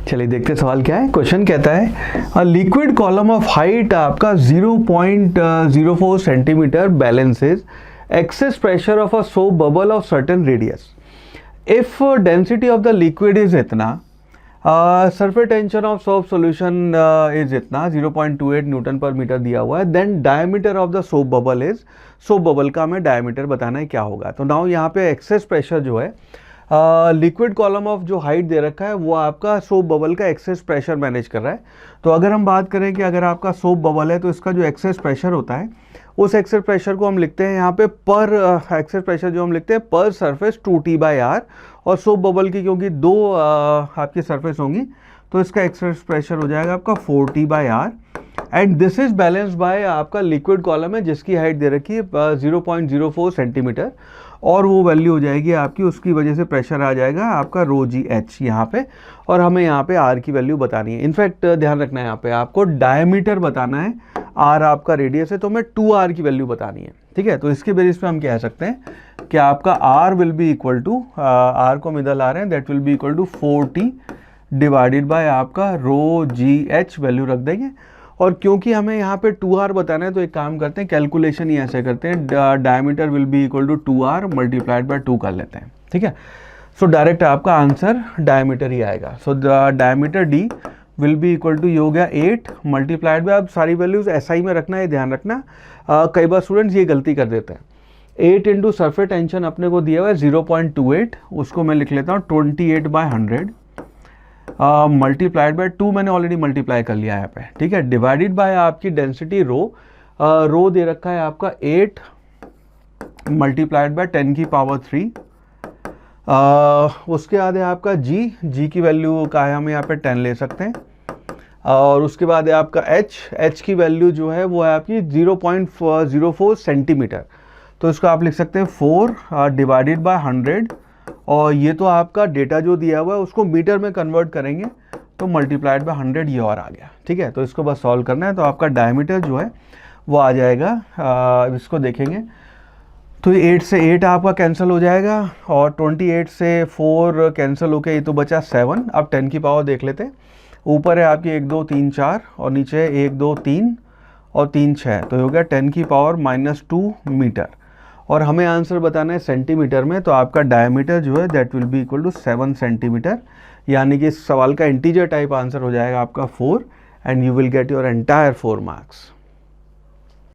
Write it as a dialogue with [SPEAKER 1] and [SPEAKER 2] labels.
[SPEAKER 1] चलिए देखते हैं सवाल क्या है। क्वेश्चन कहता है लिक्विड कॉलम ऑफ हाइट आपका 0.04 centimetre balances excess pressure of a soap bubble of certain radius. If density of the liquid is इतना, surface tension of soap solution is इतना 0.28 न्यूटन पर मीटर दिया हुआ है, then diameter of the soap bubble is, soap bubble का हमें diameter बताना है क्या होगा। तो नाउ यहाँ पे एक्सेस प्रेशर जो है लिक्विड कॉलम ऑफ जो हाइट दे रखा है वो आपका सोप बबल का एक्सेस प्रेशर मैनेज कर रहा है। तो अगर हम बात करें कि अगर आपका सोप बबल है तो इसका जो एक्सेस प्रेशर होता है उस एक्सेस प्रेशर को हम लिखते हैं यहाँ पे पर एक्सेस प्रेशर जो हम लिखते हैं पर सरफेस 2T/R, और सोप बबल की क्योंकि दो आपकी सरफेस होंगी तो इसका एक्सेस प्रेशर हो जाएगा आपका 4T/R। And this is balance bye आपका लिक्विड कॉलम है जिसकी हाइट दे रखी है 0.04 सेंटीमीटर, और वो वैल्यू हो जाएगी आपकी, उसकी वजह से प्रेशर आ जाएगा आपका ρgh यहाँ पे, और हमें यहाँ पे r की वैल्यू बतानी है। इनफैक्ट ध्यान रखना है यहाँ पे आपको डायमीटर बताना है, r आपका रेडियस है तो हमें 2r की वैल्यू बतानी है। ठीक है, तो इसके बेसिस पे हम कह सकते हैं कि आपका r will be equal to, r को हम इधर ला रहे हैं, that will be equal to 4t divided by आपका ρgh वैल्यू रख देंगे। और क्योंकि हमें यहाँ पे 2r बताना है तो एक काम करते हैं, कैलकुलेशन ही ऐसे करते हैं, diameter will be equal to 2r multiplied by 2 कर लेते हैं। ठीक है, सो डायरेक्ट आपका आंसर डायमीटर ही आएगा। So diameter d will be equal to ये हो गया 8 मल्टीप्लाइड बाय, अब सारी वैल्यूज SI में रखना है, ध्यान रखना। कई बार स्टूडेंट्स ये गलती कर देते हैं। 8 इंटू सरफेस टेंशन अपने को दिया हुआ है 0.28, उसको मैं लिख लेता हूँ 28/100 मल्टीप्लाइड बाय 2, मैंने ऑलरेडी मल्टीप्लाई कर लिया है यहाँ पे। ठीक है, डिवाइडेड बाय आपकी डेंसिटी रो दे रखा है आपका 8 मल्टीप्लाइड बाय 10 की पावर 3। उसके बाद है आपका जी की वैल्यू का है हम यहाँ पे 10 ले सकते हैं, और उसके बाद है आपका एच की वैल्यू जो है वो है आपकी 0.04 सेंटीमीटर, तो इसको आप लिख सकते हैं 4 डिवाइडेड बाय 100, और ये तो आपका डेटा जो दिया हुआ है उसको मीटर में कन्वर्ट करेंगे तो मल्टीप्लाइड बाय 100 ये और आ गया। ठीक है, तो इसको बस सॉल्व करना है, तो आपका डायमीटर जो है वो आ जाएगा, इसको देखेंगे तो 8 से 8 आपका कैंसिल हो जाएगा, और 28 से 4 कैंसिल होके ये तो बचा 7। अब 10 की पावर देख लेते हैं, ऊपर है आपकी 1 2 3 4 और नीचे है 1 2 3 और 3 6, तो हो गया 10 की पावर -2 मीटर, और हमें आंसर बताना है सेंटीमीटर में। तो आपका डायमीटर जो है that will be equal to 7 centimetre, यानी कि इस सवाल का इंटीजर टाइप आंसर हो जाएगा आपका 4, and you will get your entire 4 marks.